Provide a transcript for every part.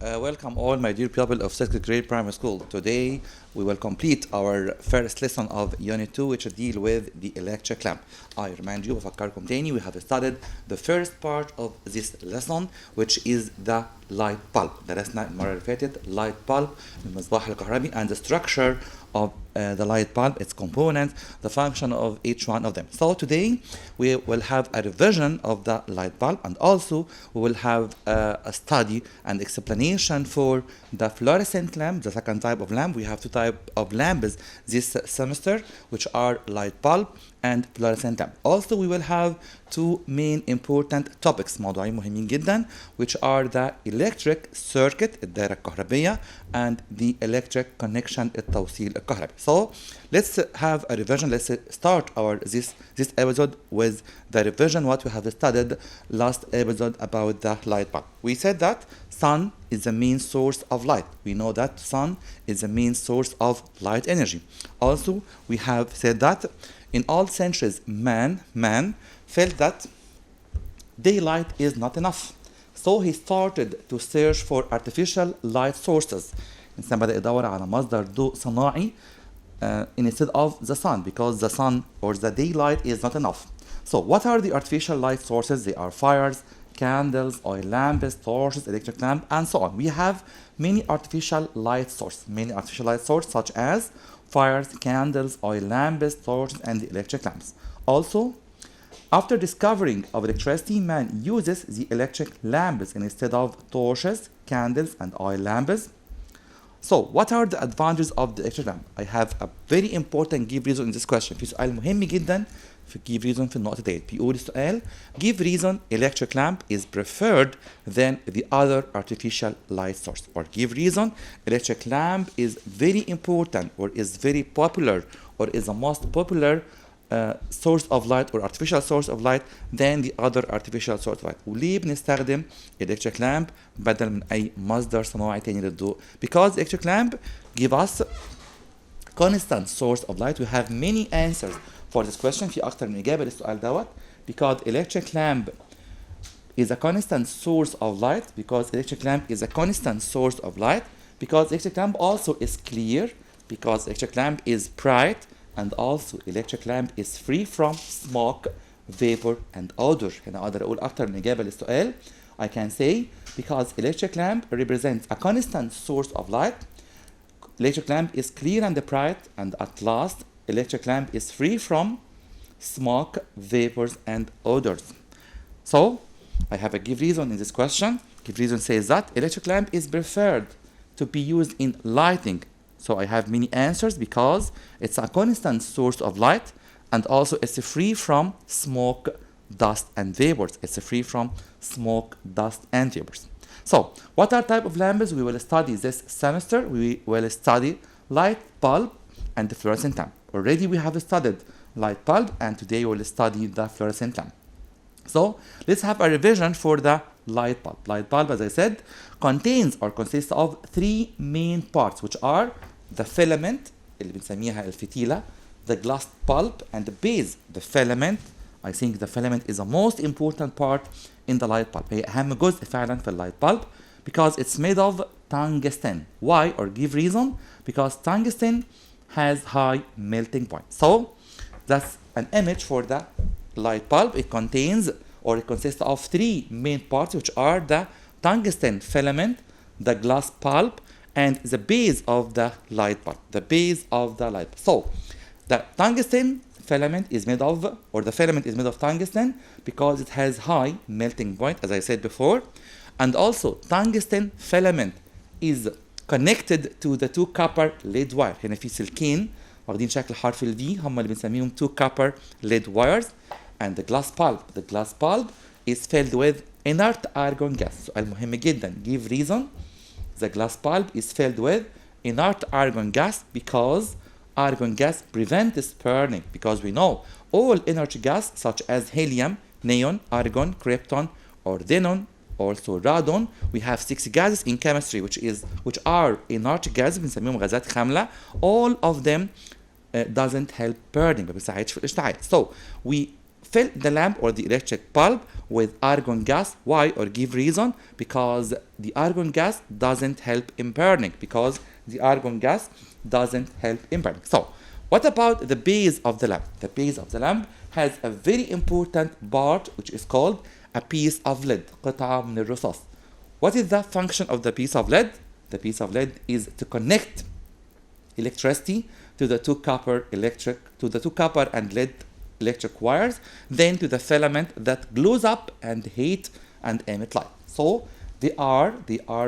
Welcome all my dear people of 6th grade primary school. Today we will complete our first lesson of Unit 2 which deal with the electric lamp. I remind you بفكركم تاني we have studied the first part of this lesson which is the light bulb. درسنا المرة اللي فاتت light bulb المصباح الكهربي and the structure of the light bulb, its components, the function of each one of them. So today we will have a revision of the light bulb and also we will have a study and explanation for the fluorescent lamp, the second type of lamp. We have two types of lamps this semester which are light bulb and fluorescent lamp. Also we will have two main important topics موضوعين مهمين جدا which are the electric circuit الدائرة الكهربية and the electric connection التوصيل الكهربي. So let's have a revision. Let's start this episode with the revision what we have studied last episode about the light bulb. We said that sun is the main source of light. We know that sun is the main source of light energy. Also we have said that in all centuries man felt that daylight is not enough. So he started to search for artificial light sources. الإنسان بدأ يدور على مصدر ضوء صناعي instead of the sun because the sun or the daylight is not enough. So what are the artificial light sources? They are fires, candles, oil lamps, torches, electric lamp, and so on. We have many artificial light sources such as fires, candles, oil lamps, torches, and the electric lamps. Also, after discovering of electricity, man uses the electric lamps instead of torches, candles, and oil lamps. So, what are the advantages of the electric lamp? I have a very important give reason in this question. في سؤال مهم جدا في give reason في النقطة ديت. بيقول السؤال give reason electric lamp is preferred than the other artificial light source. Or give reason electric lamp is very important or is very popular or is the most popular source of light or artificial source of light than the other artificial source of light. وليه بنستخدم electric lamp بدل من أي مصدر صناعي تاني للضوء? Because electric lamp give us constant source of light. We have many answers for this question. في أكتر من إجابة للسؤال دوت. Because electric lamp is a constant source of light. Because electric lamp is a constant source of light. Because electric lamp also is clear. Because electric lamp is bright. And also electric lamp is free from smoke, vapor and odor. هنا أقدر أقول أكتر من إجابة للسؤال. I can say because electric lamp represents a constant source of light. Electric lamp is clear and bright, and at last electric lamp is free from smoke, vapors and odors. So I have a give reason in this question. Give reason says that electric lamp is preferred to be used in lighting. So I have many answers because it's a constant source of light and also it's free from smoke, dust and vapors. It's free from smoke, dust and vapors. So what are type of lamps we will study this semester? We will study light bulb and the fluorescent lamp. Already we have studied light bulb and today we will study the fluorescent lamp. So let's have a revision for the light bulb. Light bulb, as I said, contains or consists of three main parts which are the filament اللي بنسميها الفتيلة, the glass bulb and the base. The filament, I think the filament is the most important part in the light bulb. هي أهم جزء فعلا في الlight bulb because it's made of tungsten. Why? Or give reason? Because tungsten has high melting point. So that's an image for the light bulb. It contains or it consists of three main parts which are the tungsten filament, the glass bulb, and the base of the light bulb. The base of the light bulb. So the tungsten filament is made of, or the filament is made of tungsten because it has high melting point, as I said before. And also tungsten filament is connected to the two copper lead wire. هنا في سلكين واخدين شكل حرف ال V هم اللي بنسميهم two copper lead wires. And the glass bulb is filled with inert argon gas. سؤال مهم جدا. Give reason. The glass bulb is filled with inert argon gas because argon gas prevents burning. Because we know all inert gas such as helium, neon, argon, krypton, or xenon, also radon. We have 6 gases in chemistry which are inert gases بنسميهم غازات خاملة. All of them doesn't help burning. ما بيساعدش في الاشتعال. So we fill the lamp or the electric bulb with argon gas. Why? Or give reason? Because the argon gas doesn't help in burning. So, what about the base of the lamp? The base of the lamp has a very important part which is called a piece of lead. قطعة من الرصاص. What is the function of the piece of lead? The piece of lead is to connect electricity to the two copper and lead electric wires, then to the filament that glows up and heat and emit light. So they are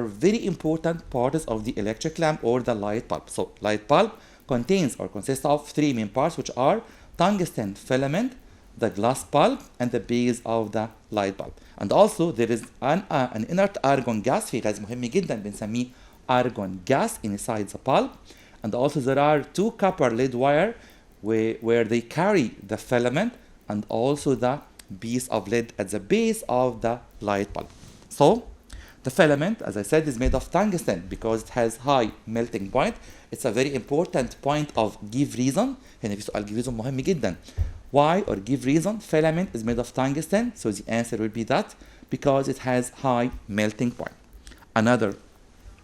very important parts of the electric lamp or the light bulb. So light bulb consists of three main parts, which are tungsten filament, the glass bulb, and the base of the light bulb. And also there is an inert argon gas. في غاز مهم جدا بنسميه argon gas inside the bulb. And also there are two copper lead wire where they carry the filament and also the piece of lead at the base of the light bulb. So the filament, as I said, is made of tungsten because it has high melting point. It's a very important point of give reason. هنا في سؤال give reason مهم جدا. Why or give reason? Filament is made of tungsten, so the answer will be that because it has high melting point. Another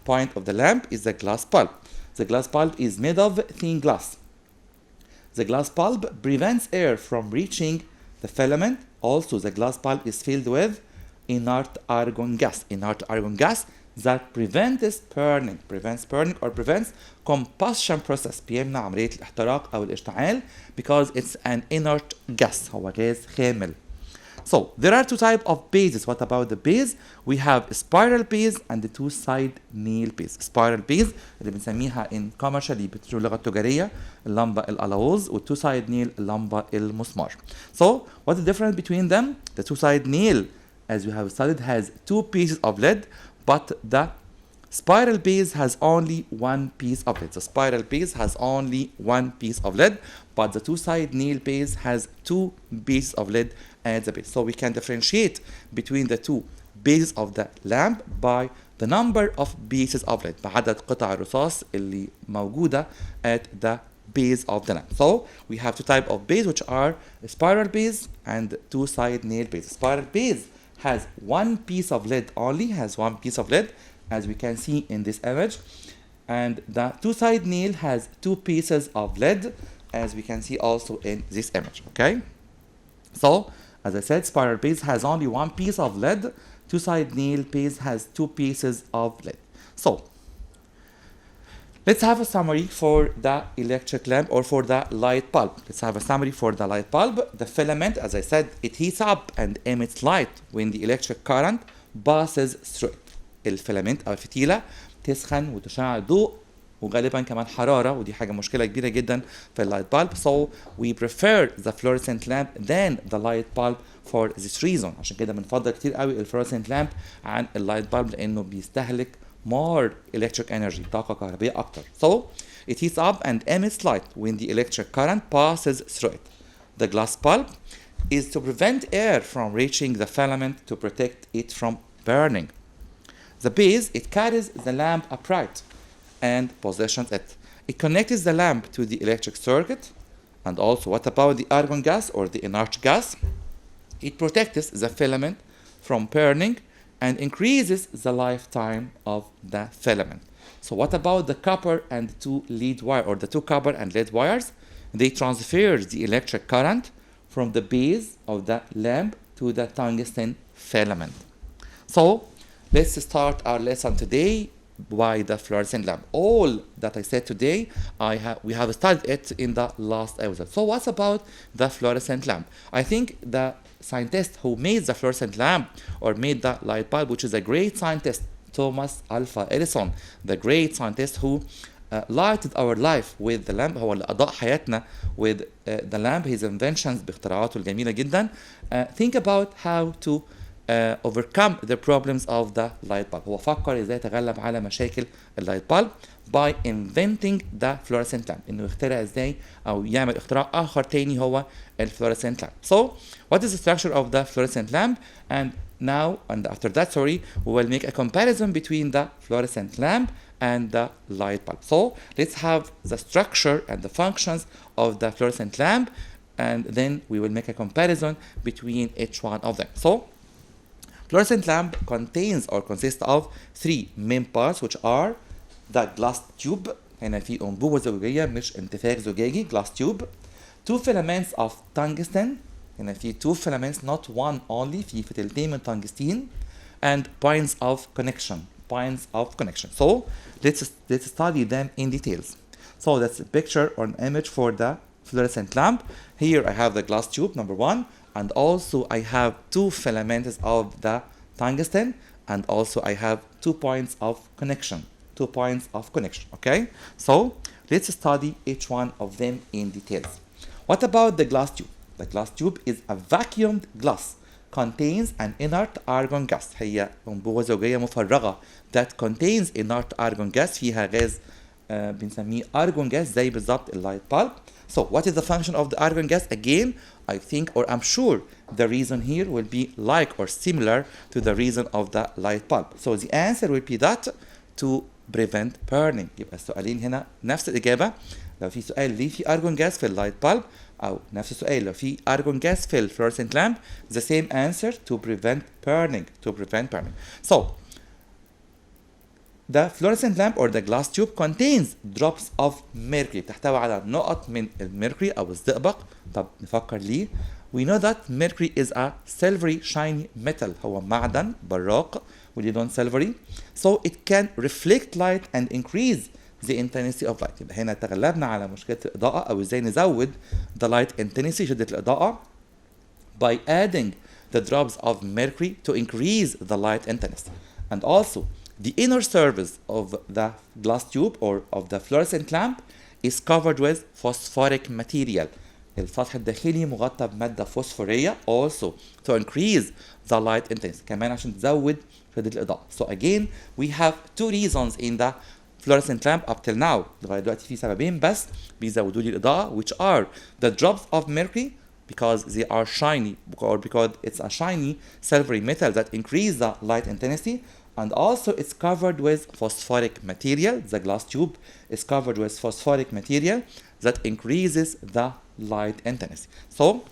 point of the lamp is the glass bulb. The glass bulb is made of thin glass. The glass bulb prevents air from reaching the filament. Also, the glass bulb is filled with inert argon gas. Inert argon gas that prevents burning or prevents combustion process. بيمنع عملية الاحتراق أو الاشتعال because it's an inert gas. هو غاز خامل. So there are two types of bases. What about the base? We have a spiral base and the two-side nail base. Spiral base اللي بنسميها in commercially باللغة التجارية اللمبة الألوز والتو side nail اللمبة المسمار. So what's the difference between them? The two-side nail, as we have studied, has two pieces of lead, but the spiral base has only one piece of lead. The spiral base has only one piece of lead, but the two-side nail base has two pieces of lead at the base. So we can differentiate between the two bases of the lamp by the number of pieces of lead. بعدد قطع الرصاص اللي موجودة at the base of the lamp. So we have two types of base, which are a spiral base and two-side nail base. Spiral base has one piece of lead only, as we can see in this image, and the two-side nail has two pieces of lead, as we can see also in this image. Okay, so as I said, spiral base has only one piece of lead, two-side nail base has two pieces of lead. So let's have a summary for the electric lamp or for the light bulb. The filament, as I said, it heats up and emits light when the electric current passes through it. الفيلامنت او الفتيله تسخن وتشع ضوء وغالبا كمان حراره، ودي حاجه مشكله كبيره جدا في اللايت بالب. So we prefer the fluorescent lamp than the light bulb for this reason. عشان كده بنفضل كتير قوي الفلورسنت لامب عن اللايت bulb لانه بيستهلك more electric energy، طاقه كهربائيه اكتر. So it heats up and emits light when the electric current passes through it. The glass bulb is to prevent air from reaching the filament to protect it from burning. The base, it carries the lamp upright and positions it. It connects the lamp to the electric circuit. And also, what about the argon gas or the inert gas? It protects the filament from burning and increases the lifetime of the filament. So what about the copper and two lead wire or the two copper and lead wires? They transfer the electric current from the base of the lamp to the tungsten filament. So let's start our lesson today by the fluorescent lamp. All that I said today, we have studied it in the last episode. So what's about the fluorescent lamp? I think the scientist who made the fluorescent lamp or made the light bulb, which is a great scientist, Thomas Alva Edison, the great scientist who lighted our life with the lamp. هو اللي أضاء حياتنا with the lamp, his inventions باختراعاته الجميلة جدا. Think about how to overcome the problems of the light bulb. هو فكر ازاي يتغلب على مشاكل اللايت bulb by inventing the fluorescent lamp. انه يخترع ازاي او يعمل اختراع اخر تاني هو الفلورسنت lamp. So what is the structure of the fluorescent lamp? And after that, we will make a comparison between the fluorescent lamp and the light bulb. So let's have the structure and the functions of the fluorescent lamp and then we will make a comparison between each one of them. So fluorescent lamp contains or consists of three main parts, which are the glass tube. هنا في أنبوبة زجاجية مش انتفاخ زجاجي, glass tube. Two filaments of tungsten. هنا في two filaments, not one only, في فتلتين من tungsten. And points of connection. Points of connection. So let's study them in details. So that's a picture or an image for the fluorescent lamp. Here I have the glass tube, number one, and also I have two filaments of the tungsten, and also I have 2 points of connection. 2 points of connection, okay? So let's study each one of them in details. What about the glass tube? The glass tube is a vacuumed glass, contains an inert argon gas. هي أنبوبة زجاجية مفرغة that contains inert argon gas. فيها غاز بنسميه argon gas زي بالظبط اللايت bulb. So what is the function of the argon gas? Again, I think or I'm sure the reason here will be like or similar to the reason of the light bulb. So the answer will be that to prevent burning. يبقى السؤالين هنا نفس الإجابة. لو في سؤال ليه في argon gas في اللايت bulb أو نفس السؤال لو في argon gas في fluorescent lamp, the same answer, to prevent burning. To prevent burning. So the fluorescent lamp or the glass tube contains drops of mercury. تحتوي على نقط من الميركوري أو الزئبق. طب نفكر ليه؟ We know that mercury is a silvery shiny metal. هو معدن براق وليه لون silvery. So it can reflect light and increase the intensity of light. يبقى هنا تغلبنا على مشكلة الإضاءة أو إزاي نزود the light intensity, شدة الإضاءة, by adding the drops of mercury to increase the light intensity. And also the inner surface of the glass tube or of the fluorescent lamp is covered with phosphoric material. السطح الداخلي مغطى بمادة فوسفورية, also to increase the light intensity. كمان عشان تزود شدة الإضاءة. So again we have two reasons in the fluorescent lamp up till now. لغاية دلوقتي في سببين بس بيزودوا لي الإضاءة, which are the drops of mercury because they are shiny or because it's a shiny silvery metal that increase the light intensity. And also it's covered with phosphoric material. The glass tube is covered with phosphoric material that increases the light intensity. So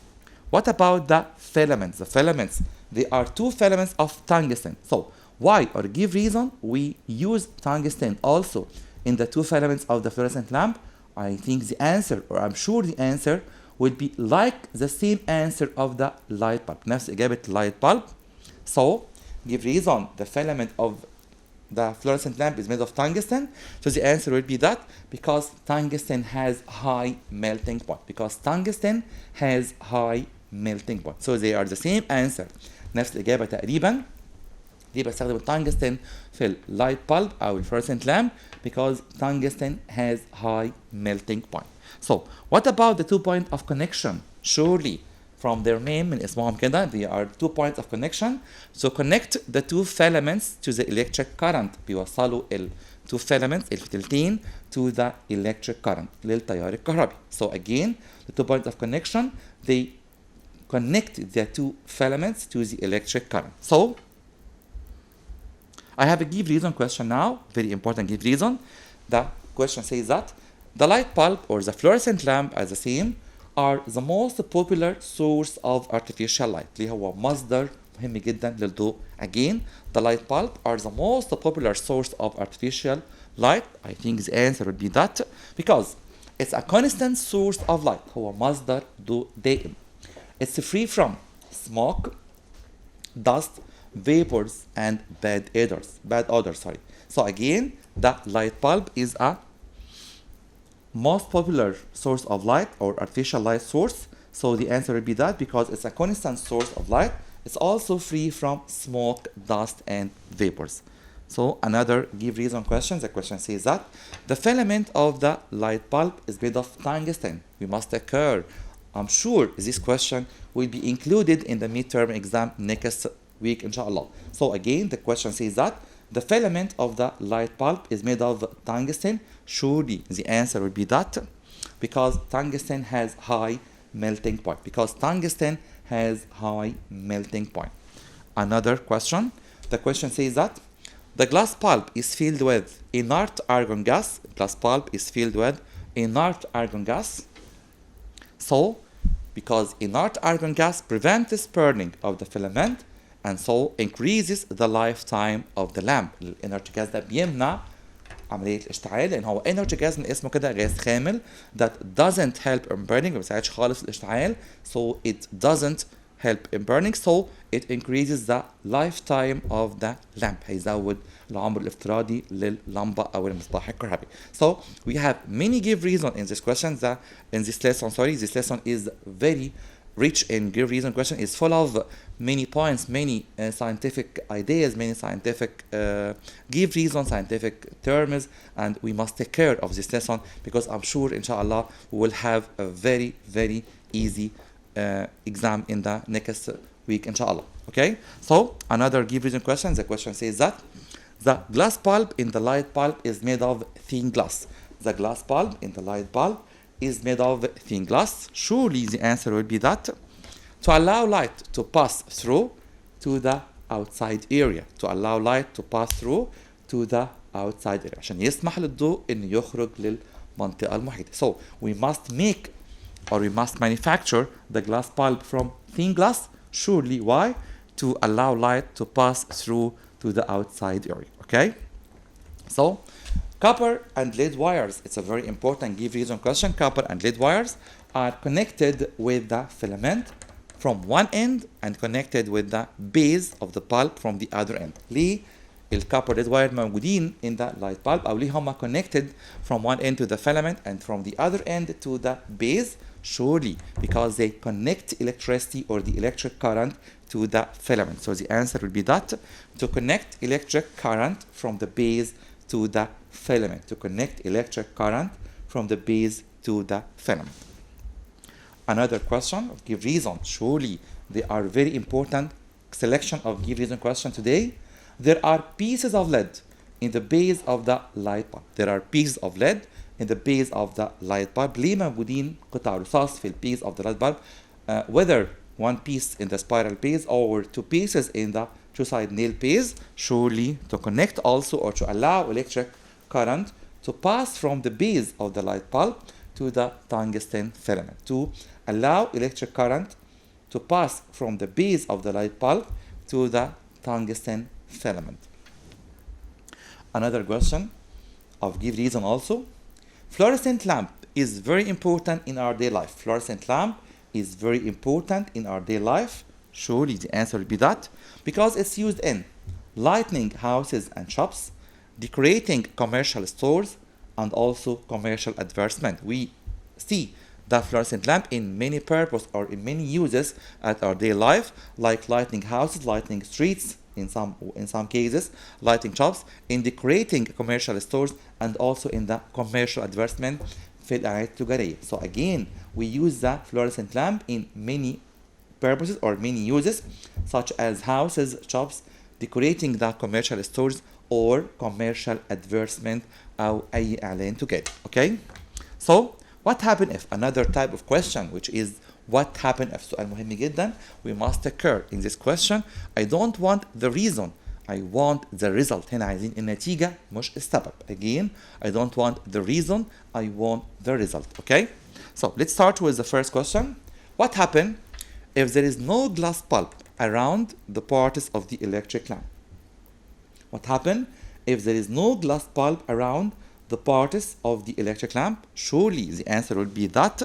what about the filaments? The filaments, they are two filaments of tungsten. So why or give reason we use tungsten also in the two filaments of the fluorescent lamp? I think the answer, or I'm sure the answer, will be like the same answer of the light bulb. نفس إجابة light bulb. So give reason the filament of the fluorescent lamp is made of tungsten. So the answer will be that because tungsten has high melting point. Because tungsten has high melting point. So they are the same answer. نفس الإجابة تقريبا. ليه بستخدم التنجستن في اللايت bulb أو fluorescent lamp? Because tungsten has high melting point. So what about the 2 points of connection? Surely from their name من اسمهم كده they are 2 points of connection. So connect the two filaments to the electric current. بيوصلوا ال two filaments الفتلتين to the electric current للتيار الكهربي. So again the 2 points of connection, they connect the two filaments to the electric current. So I have a give reason question now, very important give reason. The question says that the light bulb or the fluorescent lamp as the same are the most popular source of artificial light. اللي هو مصدر مهم جدا للضوء. Again, the light bulb are the most popular source of artificial light. I think the answer would be that because it's a constant source of light. هو مصدر ضوء دائم. It's free from smoke, dust, vapors, and bad odors. So again, the light bulb is a most popular source of light or artificial light source. So the answer will be that because it's a constant source of light. It's also free from smoke, dust, and vapors. So another give reason question. The question says that the filament of the light bulb is made of tungsten. We must occur. I'm sure this question will be included in the midterm exam next week, inshallah. So again, the question says that the filament of the light bulb is made of tungsten. Surely the answer will be that because tungsten has high melting point. Because tungsten has high melting point. Another question. The question says that the glass bulb is filled with inert argon gas. Glass bulb is filled with inert argon gas. So because inert argon gas prevents burning of the filament and so increases the lifetime of the lamp. الانرت gas ده بيمنع عملية الاشتعال لأن هو energy gas من اسمه كده غاز خامل that doesn't help in burning ما بيساعدش خالص الاشتعال so it doesn't help in burning so it increases the lifetime of the lamp هيزود العمر الافتراضي لللمبة أو المصباح الكهربي. So we have many give reason in this question that in this lesson this lesson is very rich in give reason question is full of many points, many scientific ideas, many scientific give reason, scientific terms, and we must take care of this lesson because I'm sure inshallah we will have a very very easy exam in the next week inshallah. Okay, so another give reason question. The question says that the glass bulb in the light bulb is made of thin glass. The glass bulb in the light bulb is made of thin glass. Surely the answer will be that to allow light to pass through to the outside area. To allow light to pass through to the outside area. عشان يسمح للضوء إنه يخرج للمنطقة المحيطة. So we must make or we must manufacture the glass bulb from thin glass. Surely why? To allow light to pass through to the outside area. Okay? So copper and lead wires, it's a very important give reason question. Copper and lead wires are connected with the filament from one end and connected with the base of the bulb from the other end. ليه الكوبر lead wire موجودين in the light bulb أو ليه هما connected from one end to the filament and from the other end to the base? Surely because they connect electricity or the electric current to the filament. So the answer will be that to connect electric current from the base to the filament. To connect electric current from the base to the filament. Another question of give reason. Surely they are very important selection of give reason question today. There are pieces of lead in the base of the light bulb. There are pieces of lead in the base of the light bulb. ليه موجودين قطع رصاص في piece of the light bulb? Whether one piece in the spiral base or two pieces in the two-side nail base, surely to connect also or to allow electric current to pass from the base of the light bulb to the tungsten filament. To allow electric current to pass from the base of the light bulb to the tungsten filament. Another question of give reason also. Fluorescent lamp is very important in our daily life. Fluorescent lamp is very important in our daily life. Surely the answer will be that because it's used in lighting houses and shops, decorating commercial stores, and also commercial advertisement. We see the fluorescent lamp in many purposes or in many uses at our daily life, like lighting houses, lighting streets, in some cases, lighting shops, in decorating commercial stores, and also in the commercial advertisement في الإعلانات التجارية. So again, we use the fluorescent lamp in many purposes or many uses, such as houses, shops, decorating the commercial stores, or commercial advertisement أو أي إعلان تجاري. Okay? So what happen if? Another type of question, which is what happen if. سؤال مهم جدا. We must occur in this question. I don't want the reason. I want the result. هنا عايزين النتيجة مش السبب. Again, I don't want the reason. I want the result. Okay? So let's start with the first question. What happen if there is no glass bulb around the parts of the electric lamp? What happen if there is no glass bulb around the parts of the electric lamp? Surely the answer will be that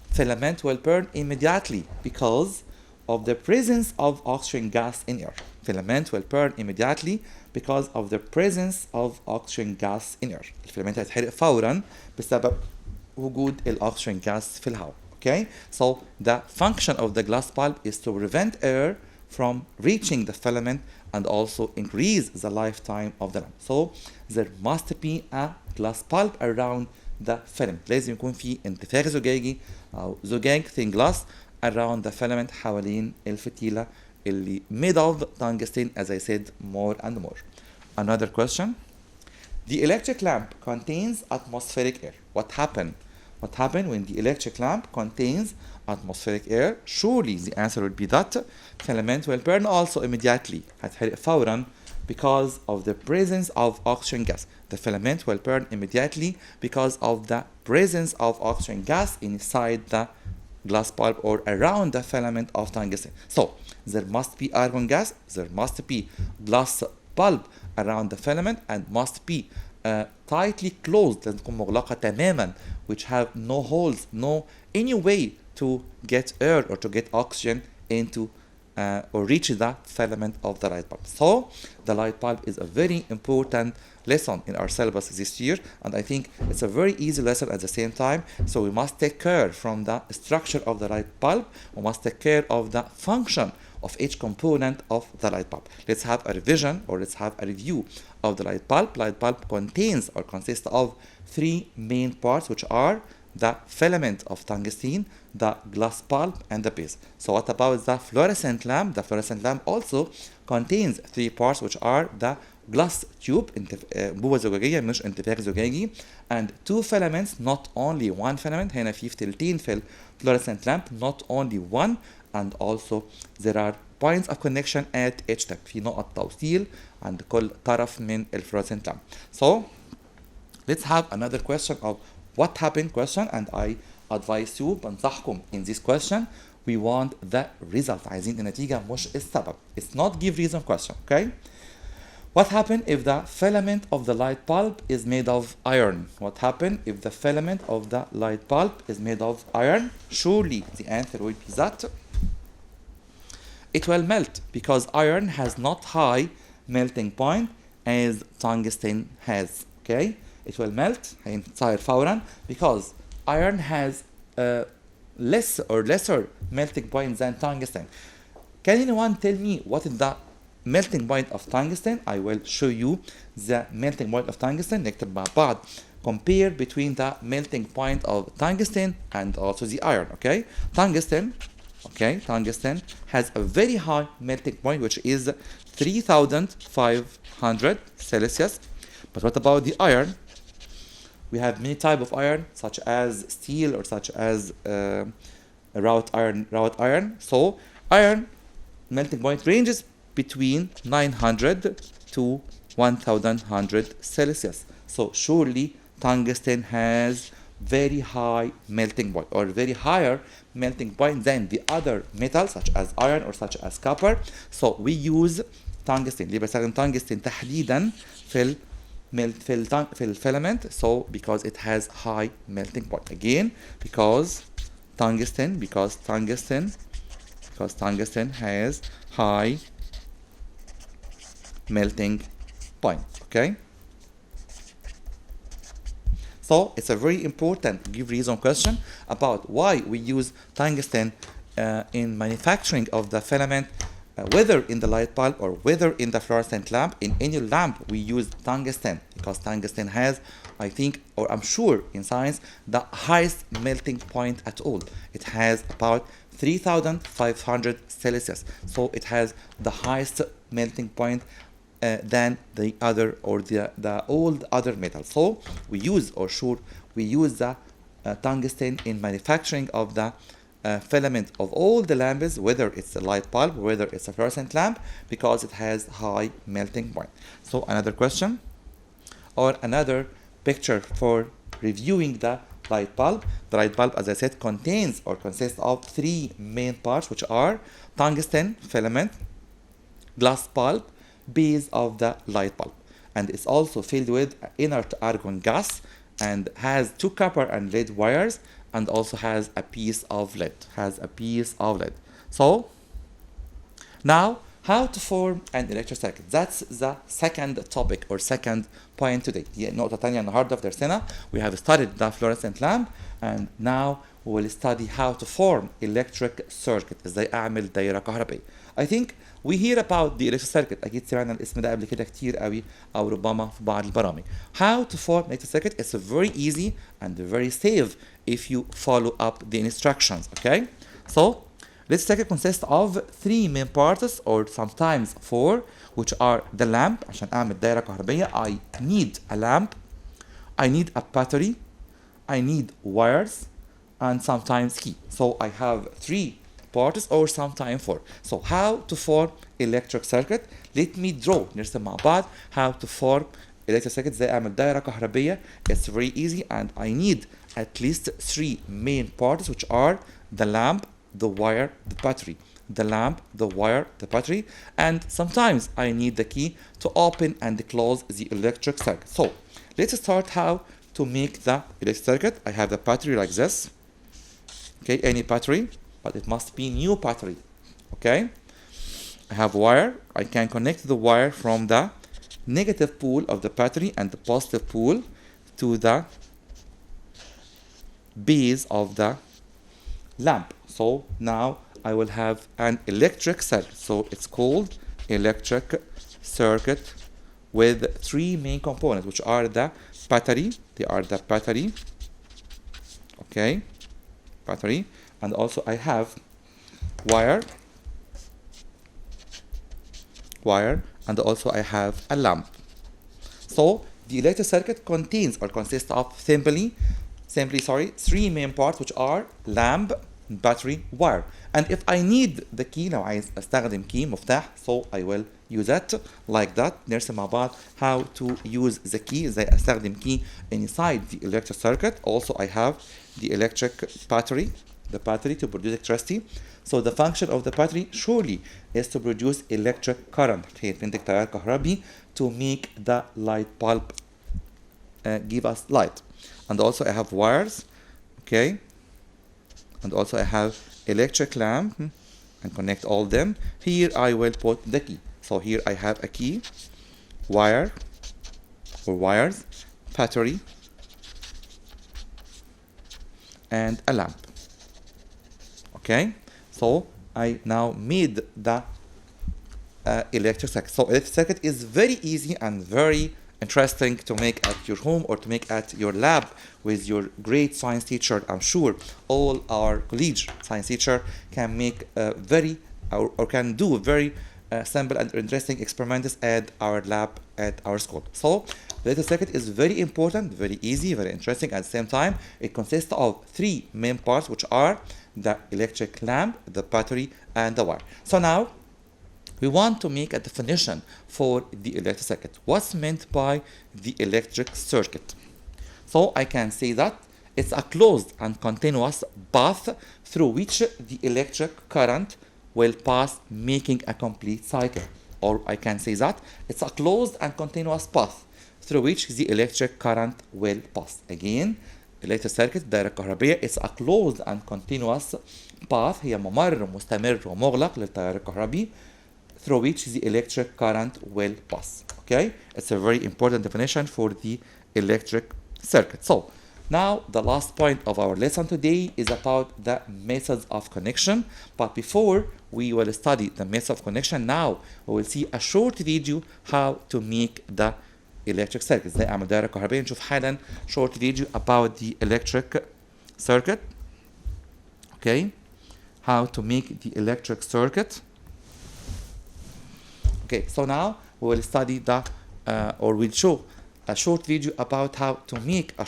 filament will burn immediately because of the presence of oxygen gas in air. Filament will burn immediately because of the presence of oxygen gas in air. الفيلامنت هيتحرق فورا بسبب وجود الأكسجين gas في الهواء. Okay? So the function of the glass bulb is to prevent air from reaching the filament and also increase the lifetime of the lamp. So there must be a glass bulb around the filament. لازم يكون في انتفاخ زجاجي أو زجاج thin glass around the filament حوالين الفتيلة اللي made of tungsten, as I said, more and more. Another question. The electric lamp contains atmospheric air. What happened? What happened when the electric lamp contains atmospheric air? Surely the answer would be that filament will burn also immediately. هتحرق فورا because of the presence of oxygen gas. The filament will burn immediately because of the presence of oxygen gas inside the glass bulb or around the filament of tungsten. So there must be argon gas, there must be glass bulb around the filament, and must be tightly closed, لازم تكون مغلقة تماما, which have no holes, no any way to get air or to get oxygen into or reach the filament of the light bulb. So the light bulb is a very important lesson in our syllabus this year, and I think it's a very easy lesson at the same time. So we must take care from the structure of the light bulb, we must take care of the function of each component of the light bulb. Let's have a revision, or let's have a review of the light bulb. Light bulb contains or consists of three main parts, which are the filament of tungsten, the glass bulb, and the base. So what about the fluorescent lamp? The fluorescent lamp also contains three parts, which are the glass tube, انبوبة زجاجية مش انتفاخ زجاجي, and two filaments, not only one filament. هنا في فتلتين في fluorescent lamp, not only one, and also there are points of connection at each tip. في نقط توصيل عند كل طرف من fluorescent lamp. So let's have another question of what happened question, and I advise you, بنصحكم in this question we want the result. عايزين النتيجة مش السبب. It's not give reason question, okay? What happened if the filament of the light bulb is made of iron? What happened if the filament of the light bulb is made of iron? Surely the answer will be that it will melt, because iron has not high melting point as tungsten has, okay? It will melt, هينصهر فورا, because iron has less or lesser melting point than tungsten. Can anyone tell me what is the melting point of tungsten? I will show you the melting point of tungsten. نكتب مع بعض compare between the melting point of tungsten and also the iron, okay? Tungsten has a very high melting point, which is 3500 Celsius. But what about the iron? We have many types of iron, such as steel or such as wrought iron. So iron melting point ranges between 900 to 1100 Celsius. So surely tungsten has very high melting point, or very higher melting point than the other metals such as iron or such as copper. So we use tungsten. ليه بستخدم tungsten تحديدا في الفيلامنت? So because it has high melting point. Again, because tungsten has high melting point, okay? So it's a very important give reason question about why we use tungsten in manufacturing of the filament, whether in the light bulb or whether in the fluorescent lamp. In any lamp we use tungsten, because tungsten has, I think, or I'm sure in science, the highest melting point at all. It has about 3500 Celsius. So it has the highest melting point than the other, or the old other metals. So we use the tungsten in manufacturing of the filament of all the lamps, whether it's a light bulb, whether it's a fluorescent lamp, because it has high melting point. So another question, or another picture for reviewing the light bulb. The light bulb, as I said, contains or consists of three main parts, which are tungsten filament, glass bulb, base of the light bulb, and it's also filled with inert argon gas, and has two copper and lead wires, and also has a piece of lead. So now, how to form an electric circuit? That's the second topic or second point today. دي نقطة تانية النهاردة في درسنا. We have studied the fluorescent lamp, and now we will study how to form electric circuit. ازاي أعمل دايرة كهربائية. I think we hear about the electric circuit. أكيد سمعنا الاسم ده قبل كده كتير قوي، أو ربما في بعض البرامج. How to form electric circuit is very easy and very safe if you follow up the instructions. Okay, so electric circuit consists of three main parts, or sometimes four, which are the lamp. عشان أعمل دايرة كهربائية I need a lamp, I need a battery, I need wires, and sometimes key. So I have three parts, or sometimes four. So how to form electric circuit? Let me draw. نرسم مع بعض how to form electric circuit. ازاي اعمل دايرة كهربية. It's very easy, and I need at least 3 main parts, which are the lamp, the wire, the battery. The lamp, the wire, the battery, and sometimes I need the key to open and close the electric circuit. So let's start how to make the electric circuit. I have the battery like this. Okay, any battery, but it must be new battery. Okay, I have wire. I can connect the wire from the negative pole of the battery and the positive pole to the base of the lamp. So now I will have an electric circuit. So it's called electric circuit with 3 main components, which are the battery. They are the battery. Okay, battery. And also I have wire, and also I have a lamp. So the electric circuit contains or consists of simply 3 main parts, which are lamp, battery, wire. And if I need the key, لو عايز استخدم key مفتاح, so I will use it like that. نرسم مع بعض how to use the key, ازاي استخدم key inside the electric circuit. Also I have the electric battery, the battery to produce electricity. So the function of the battery surely is to produce electric current. هي تنتج تيار كهربي to make the light bulb give us light. And also I have wires, okay, and also I have electric lamp and connect all them. Here I will put the key. So here I have a key, wire or wires, battery, and a lamp. Okay, so I now made the electric circuit. So electric circuit is very easy and very interesting to make at your home or to make at your lab with your great science teacher. I'm sure all our college science teacher can make very or can do very simple and interesting experiments at our lab at our school. So the electric circuit is very important, very easy, very interesting. At the same time, it consists of 3 main parts, which are the electric lamp, the battery, and the wire. So now we want to make a definition for the electric circuit. What's meant by the electric circuit? So I can say that it's a closed and continuous path through which the electric current will pass, making a complete cycle. Or I can say that it's a closed and continuous path through which the electric current will pass. Again, electric circuit الدائرة الكهربية it's a closed and continuous path, هي ممر مستمر ومغلق للتيار الكهربي through which the electric current will pass. Okay, it's a very important definition for the electric circuit. So now the last point of our lesson today is about the methods of connection. But before we will study the methods of connection, now we will see a short video how to make the electric circuit. ازاي اعمل دائرة كهربية. نشوف حالا short video about the electric circuit. Okay, how to make the electric circuit. Okay, so now we will study the or we'll show a short video about how to make a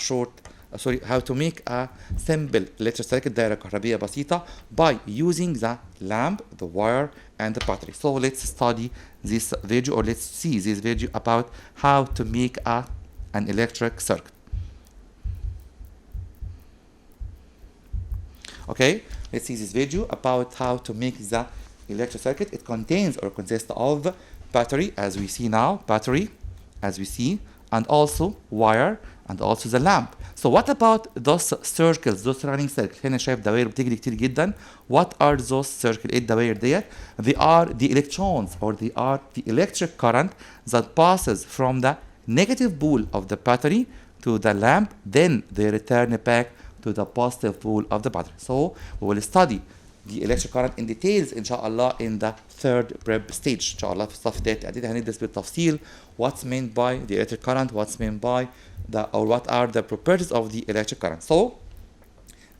how to make a simple electric circuit دائرة كهربية بسيطة by using the lamp, the wire, and the battery. So let's study this video, or let's see this video about how to make an electric circuit. Okay, let's see this video about how to make the electric circuit. It contains or consists of battery, as we see now, battery, as we see, and also wire, and also the lamp. So what about those circles, those running circles? هنا شايف دوائر بتجري كتير جدا. What are those circles? ايه الدوائر ديت؟ They are the electrons, or they are the electric current that passes from the negative pole of the battery to the lamp, then they return back to the positive pole of the battery. So we will study the electric current in details إن شاء الله in the third prep stage. إن شاء الله في الصف الثالث الإعدادي هندرس بالتفصيل what's meant by the electric current, what's meant by what are the properties of the electric current. So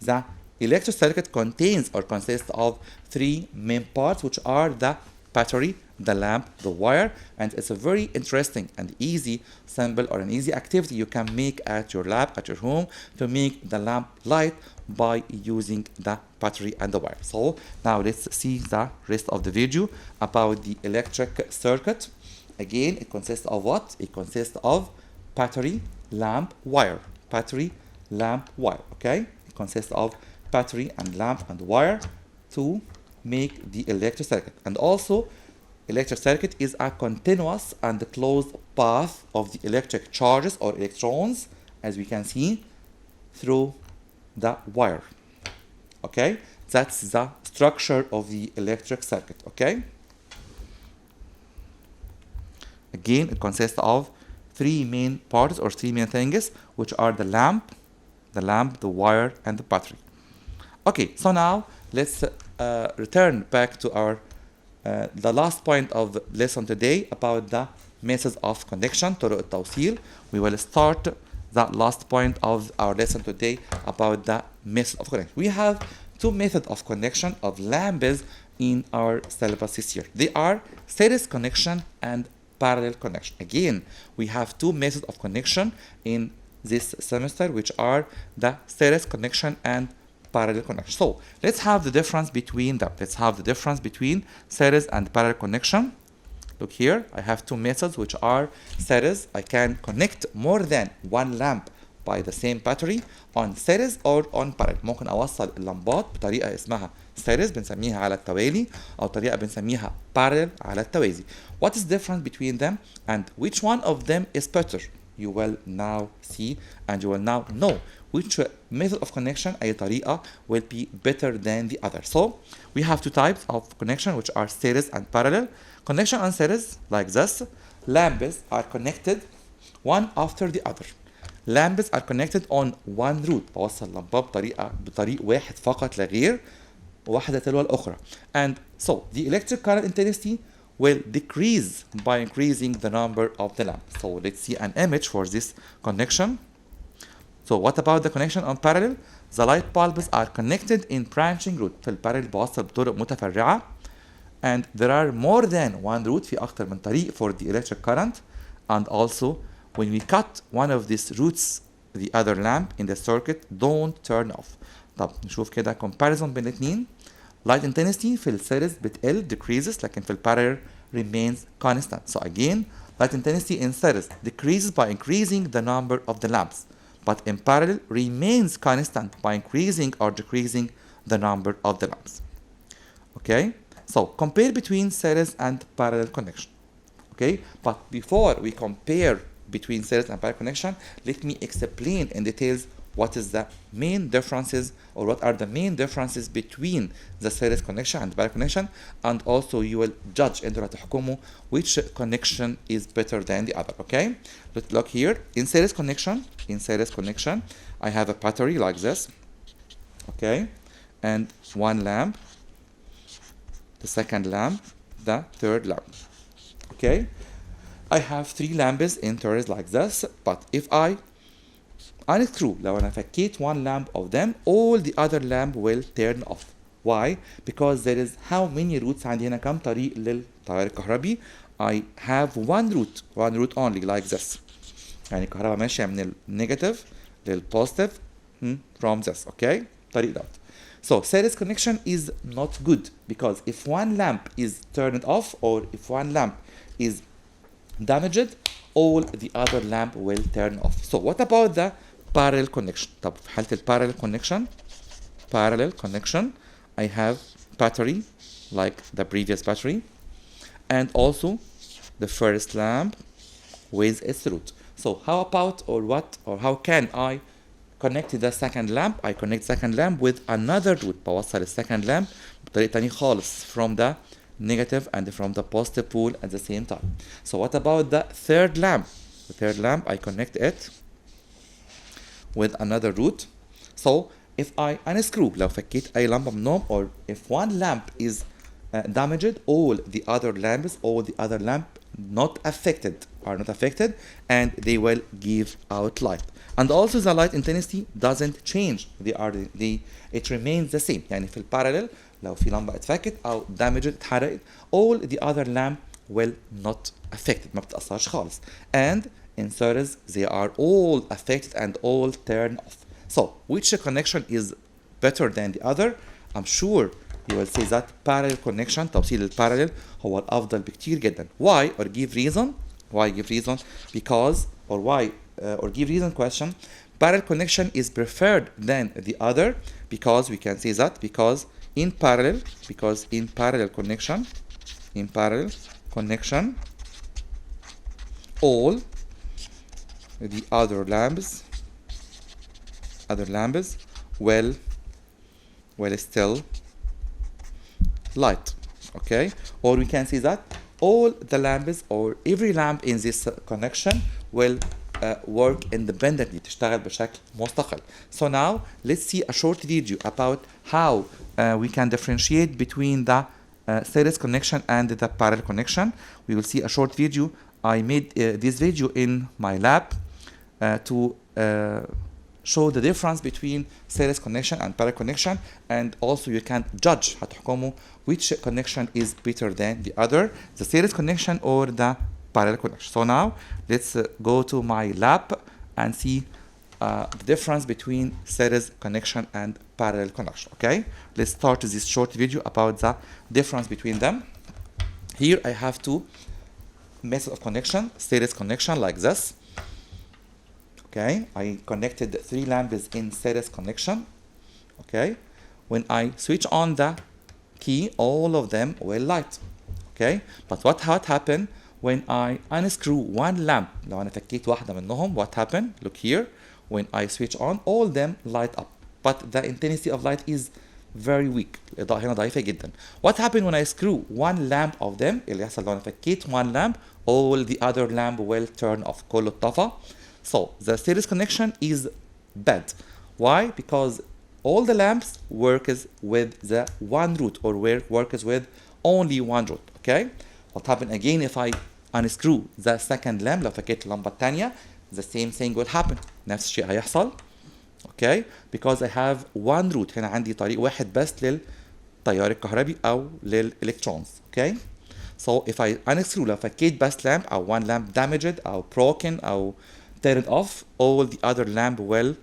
the electric circuit contains or consists of 3 main parts, which are the battery, the lamp, the wire, and it's a very interesting and easy, simple, or an easy activity you can make at your lab, at your home, to make the lamp light by using the battery and the wire. So now let's see the rest of the video about the electric circuit. Again, it consists of what? It consists of battery, lamp, wire. Battery, lamp wire. Okay, it consists of battery and lamp and wire to make the electric circuit. And also electric circuit is a continuous and closed path of the electric charges or electrons, as we can see, through the wire. Okay, that's the structure of the electric circuit. Okay, again, it consists of three main parts or three main things, which are the lamp, the wire, and the battery. Okay, so now let's return back to our the last point of the lesson today about the methods of connection, طرق التوصيل. We will start that last point of our lesson today about the method of connection. We have two methods of connection of lamps in our syllabus this year. They are series connection and parallel connection. Again, we have two methods of connection in this semester, which are the series connection and parallel connection. So let's have the difference between them. Let's have the difference between series and parallel connection. Look here, I have two methods which are series. I can connect more than one lamp by the same battery on series or on parallel. ممكن أوصل اللمبات بطريقة اسمها series بنسميها على التوالي، أو طريقة بنسميها parallel على التوازي. What is the difference between them and which one of them is better? You will now see and you will now know which method of connection, أي طريقة, will be better than the other. So we have two types of connection which are series and parallel. Connection on series like this. Lamps are connected one after the other. Lamps are connected on one route. بوصل لمبة بطريق واحد فقط لا غير، واحدة تلو الأخرى. And so the electric current intensity will decrease by increasing the number of the lamps. So let's see an image for this connection. So what about the connection on parallel? The light bulbs are connected in branching route. في البارل بوصل بطرق متفرعة. And there are more than one route، في أكتر من طريق for the electric current. And also when we cut one of these routes, the other lamp in the circuit don't turn off. طب نشوف كده comparison بين الاثنين. Light intensity في السيريز بتقل decreases، لكن في البارallel remains constant. So again, light intensity in series decreases by increasing the number of the lamps, but in parallel remains constant by increasing or decreasing the number of the lamps. Okay, so compare between series and parallel connection. Okay, but before we compare between series and parallel connection, let me explain in details what is the main differences, or what are the main differences between the series connection and parallel connection, and also you will judge انتوا هتحكموا which connection is better than the other. Okay, let's look here. In series connection, I have a battery like this. Okay, and one lamp, the second lamp, the third lamp. Okay, I have three lamps in series like this, but if I unscrew، لو أنا فكيت one lamp of them, all the other lamp will turn off. Why? Because there is how many routes عندي هنا، كم طريق للتيار الكهربي. I have one route only like this. يعني الكهرباء ماشية من النيجاتيف للبوزيتيف from this. Okay؟ طريق دوت. So series connection is not good, because if one lamp is turned off or if one lamp is damaged, all the other lamp will turn off. So what about the parallel connection? طب في حالة parallel connection, I have battery like the previous battery, and also the first lamp with its route. So how about, or how can I connect the second lamp? I connect second lamp with another route. بوصل السكند lamp بطريقة تانية خالص from the negative and from the positive pole at the same time. So what about the third lamp? The third lamp, I connect it with another route. So if I unscrew، لو فكيت أي لمبة منهم، or if one lamp is damaged, all the other lamps are not affected, and they will give out light. And also the light intensity doesn't change. It remains the same. يعني في البارallel لو في لمبة اتفكت أو damaged اتحرقت، all the other lamp will not affected، ما بتأثرش خالص. And in series they are all affected and all turn off. So which connection is better than the other? I'm sure you will say that parallel connection، توصيل البارallel هو الأفضل بكتير جدا. Why? Or give reason. Because or give reason question. parallel connection is preferred than the other because we can say that because in parallel connection, all the other lamps will still light. Okay, or we can say that all the lamps or every lamp in this connection will work independently, تشتغل بشكل مستقل. So now let's see a short video about how we can differentiate between the series connection and the parallel connection. We will see a short video. I made this video in my lab to show the difference between series connection and parallel connection, and also you can judge هتحكموا which connection is better than the other, the series connection or the parallel connection. So now let's go to my lab and see the difference between series connection and parallel connection. Okay, let's start this short video about the difference between them. Here I have two methods of connection, series connection like this. Okay, I connected 3 lamps in series connection. Okay, when I switch on the key, all of them will light. Okay, but what happened when I unscrew one lamp? لو أنا فكيت واحدة منهم, what happened? Look here, when I switch on, all them light up, but the intensity of light is very weak. الإضاءة هنا ضعيفة جدا. What happened when I screw one lamp of them? اللي يحصل لو أنا فكيت one lamp, all the other lamp will turn off. كله اتطفى. So the series connection is bad. Why? Because all the lamps works with the one root or works with only one root. Okay? What happen again if I unscrew the second lamp? لو فكيت اللمبة الثانية, the same thing will happen. نفس الشيء هيحصل. Okay? Because I have one root. هنا عندي طريق واحد بس للتيار الكهربي أو للإلكترونز. Okay? So if I unscrew لو فكيت بس lamp أو one lamp damaged أو broken أو turned off, all the other lamp will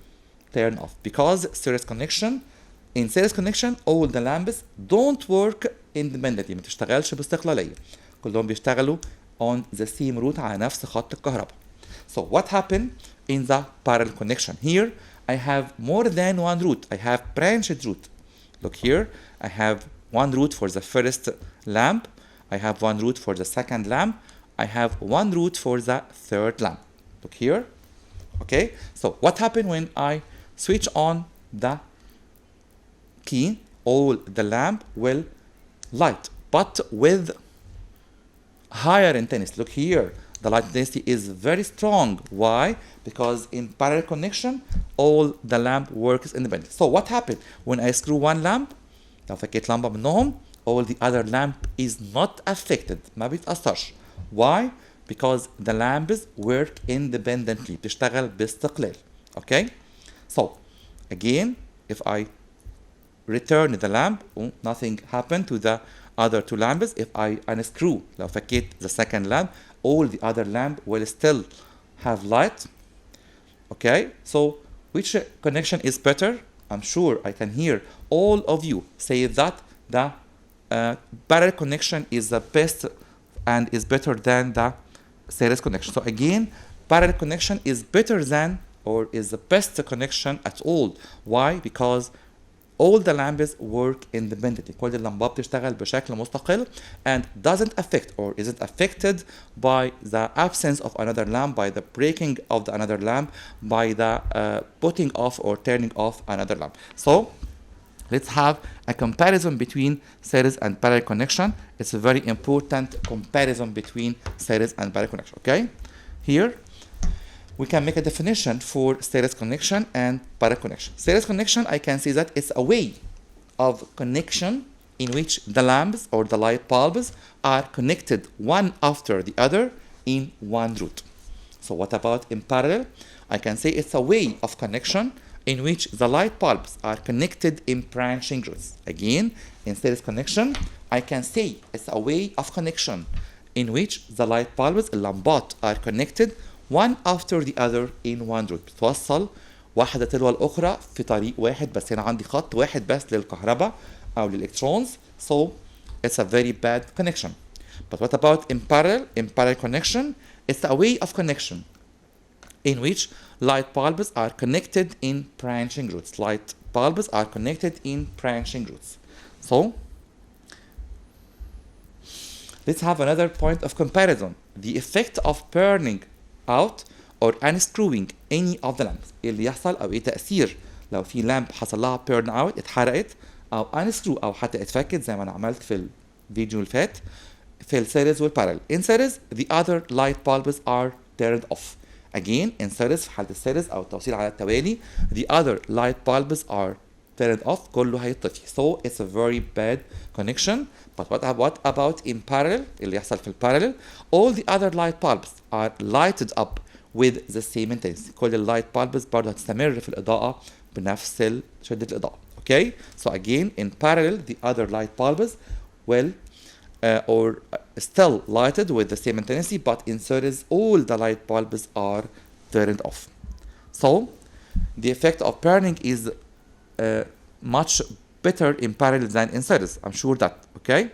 turn off. Because in series connection all the lamps don't work independently, ما تشتغلش باستقلالية, كلهم بيشتغلوا on the same route على نفس خط الكهرباء. So what happened in the parallel connection? Here I have more than one route. I have branched route. Look here, I have one route for the first lamp, I have one route for the second lamp, I have one route for the third lamp. Look here. Okay, so what happened when I switch on the key? All the lamp will light, but with higher intensity. Look here, the light intensity is very strong. Why? Because in parallel connection all the lamp works independently. So what happened when I screw one lamp? لو فكيت لمبة منهم, all the other lamp is not affected, ما بيتأثرش. Why? Because the lamps work independently, بتشتغل باستقلال. Okay? So again, if I return the lamp, nothing happened to the other two lamps. If I unscrew, لو فكيت the second lamp, all the other lamp will still have light. Okay? So which connection is better? I'm sure I can hear all of you say that the parallel connection is the best and is better than the series connection. So again, parallel connection is better than or is the best connection at all. Why? Because all the lamps work independently. كل اللمبات بتشتغل بشكل مستقل and doesn't affect or isn't affected by the absence of another lamp, by the breaking of the another lamp, by the putting off or turning off another lamp. So let's have a comparison between series and parallel connection. It's a very important comparison between series and parallel connection. Okay? Here we can make a definition for series connection and parallel connection. Series connection, I can say that it's a way of connection in which the lamps or the light bulbs are connected one after the other in one route. So what about in parallel? I can say it's a way of connection in which the light bulbs are connected in branching routes. Again, in series connection, I can say it's a way of connection in which the light bulbs, اللمبات, are connected one after the other in one route. بتوصل واحدة تلو الأخرى في طريق واحد, بس هنا عندي خط واحد بس للكهرباء أو للإلكترونز. So it's a very bad connection. But what about in parallel? In parallel connection, it's a way of connection in which light bulbs are connected in branching roots. Light bulbs are connected in branching roots. So let's have another point of comparison. The effect of burning out or unscrewing any of the lamps. اللي يحصل او ايه تأثير لو في لامب حصل لها burn out اتحرقت او unscrew او حتى اتفكت زي ما انا عملت في الفيديو اللي فات في السيريز والبارل. In series the other light bulbs are turned off. Again in series في حالة السيريز او التوصيل على التوالي the other light bulbs are turned off كله هيطفي. So it's a very bad connection. But what about in parallel اللي يحصل في البارallel all the other light bulbs are lighted up with the same intensity. كل اللايت bulbs برضه هتستمر في الإضاءة بنفس شدة الإضاءة. Okay? So again in parallel the other light bulbs will or still lighted with the same intensity, but in series all the light bulbs are turned off. So the effect of burning is much better in parallel than in series. I'm sure that. Okay.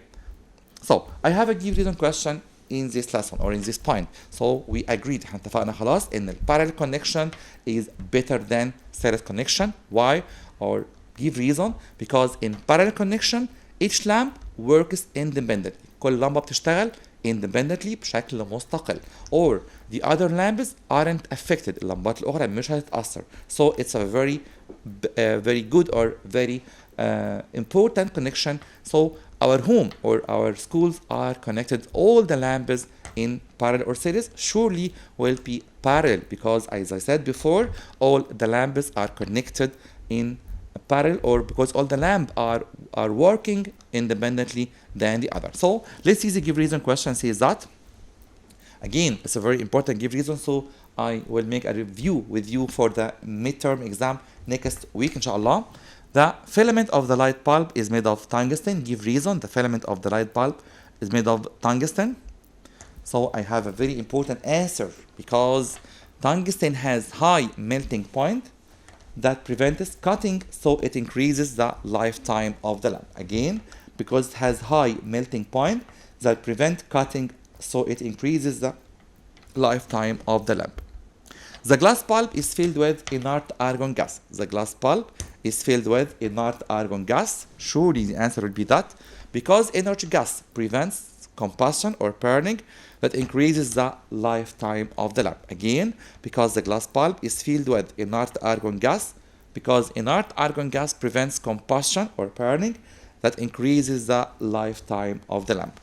So I have a give reason question in this lesson or in this point. So we agreed. احنا اتفقنا خلاص ان parallel connection is better than series connection. Why? Or give reason because in parallel connection each lamp works independently. كل لمبة بتشتغل independently بشكل مستقل. Or the other lamps aren't affected. اللمبات الأخرى مش هتتأثر. So it's a very good or very important connection. So our home or our schools are connected. All the lamps in parallel or series surely will be parallel because as I said before, all the lamps are connected in parallel or because all the lamps are working independently than the other. So let's see the give reason question says that. Again, it's a very important give reason, so I will make a review with you for the midterm exam next week, inshallah. The filament of the light bulb is made of tungsten. Give reason. The filament of the light bulb is made of tungsten. So I have a very important answer because tungsten has high melting point that prevents cutting, so it increases the lifetime of the lamp. Again, because it has high melting point that prevent cutting, so it increases the lifetime of the lamp. The glass bulb is filled with inert argon gas. The glass bulb is filled with inert argon gas. Surely the answer will be that because inert gas prevents combustion or burning that increases the lifetime of the lamp. Again, because the glass bulb is filled with inert argon gas, because inert argon gas prevents combustion or burning that increases the lifetime of the lamp.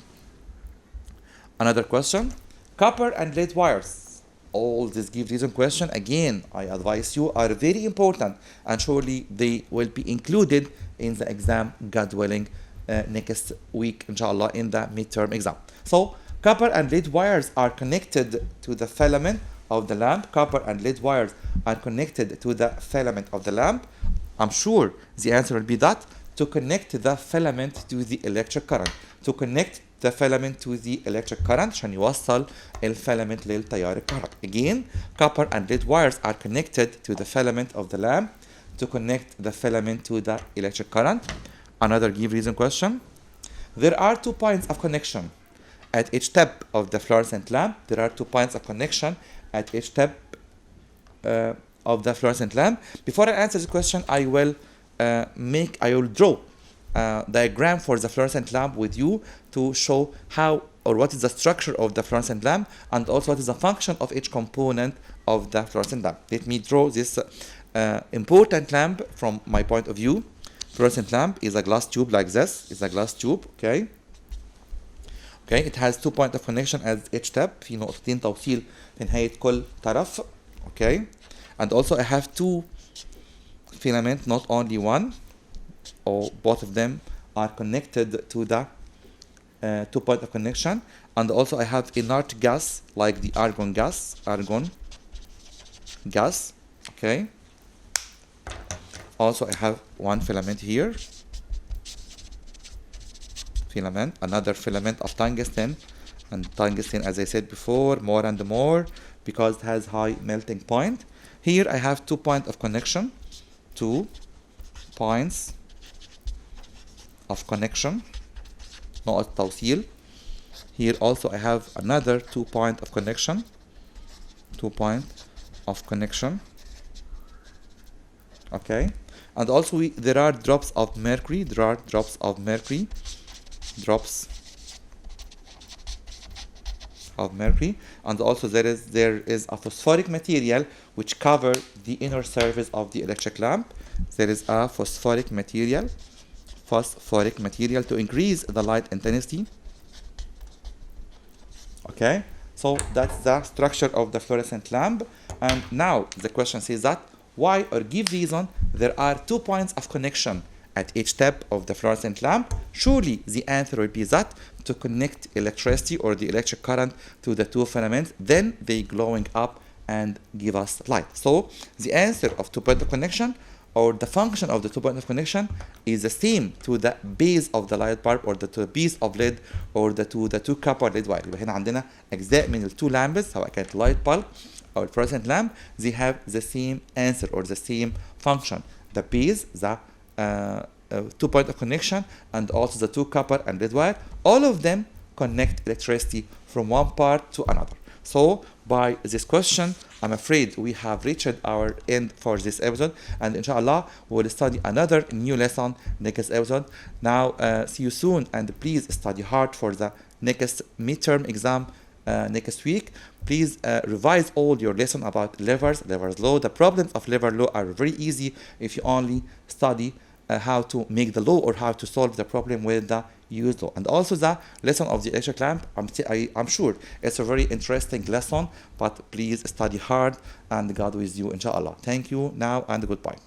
Another question, copper and lead wires. All these give reason question, again, I advise you, are very important and surely they will be included in the exam, God willing, next week, inshallah, in the midterm exam. So, copper and lead wires are connected to the filament of the lamp. Copper and lead wires are connected to the filament of the lamp. I'm sure the answer will be that to connect the filament to the electric current. To connect the filament to the electric current عشان يوصل الفيلامنت للتيار الكهربائي. Again, copper and lead wires are connected to the filament of the lamp to connect the filament to the electric current. Another give reason question. There are 2 points of connection at each tip of the fluorescent lamp. There are 2 points of connection at each tip of the fluorescent lamp. Before I answer the question, I will draw diagram for the fluorescent lamp with you to show how or what is the structure of the fluorescent lamp and also what is the function of each component of the fluorescent lamp. Let me draw this important lamp from my point of view. Fluorescent lamp is a glass tube like this. It's a glass tube, okay? Okay, it has 2 points of connection at each tip. في نقطتين توصيل في نهاية كل طرف. Okay, and also I have 2 filaments, not only one, or both of them are connected to the 2 points of connection. And also I have inert gas like the argon gas. Okay. Also I have 1 filament here. Another filament of tungsten, and tungsten, as I said before, more and more because it has high melting point. Here I have 2 points of connection. 2 points of connection. نقط توصيل. Here also I have another 2 points of connection. 2 points of connection. Okay, and also there are drops of mercury. There are drops of mercury. Drops of mercury, and also there is a phosphoric material which cover the inner surface of the electric lamp. There is a phosphoric material to increase the light intensity. Okay, so that's the structure of the fluorescent lamp. And now the question says that why, or give reason, there are 2 points of connection at each step of the fluorescent lamp. Surely the answer will be that to connect electricity or the electric current to the 2 filaments, then they glowing up and give us light. So the answer of 2 point of connection, or the function of the 2 point of connection, is the same to the base of the light bulb, or to the piece of lead, or the two copper lead wire. يبقى هنا عندنا أجزاء من التو لامبس سواء كانت light bulb or fluorescent lamp, they have the same answer or the same function. The base, the 2 point of connection, and also the 2 copper and lead wire, all of them connect electricity from one part to another. So by this question, I'm afraid we have reached our end for this episode, and inshallah we'll study another new lesson next episode. Now see you soon, and please study hard for the next midterm exam next week. Please revise all your lesson about lever's law. The problems of lever law are very easy if you only study how to make the law or how to solve the problem with the used law. And also the lesson of the electric lamp, I'm sure it's a very interesting lesson, but please study hard, and God with you inshallah. Thank you now, and goodbye.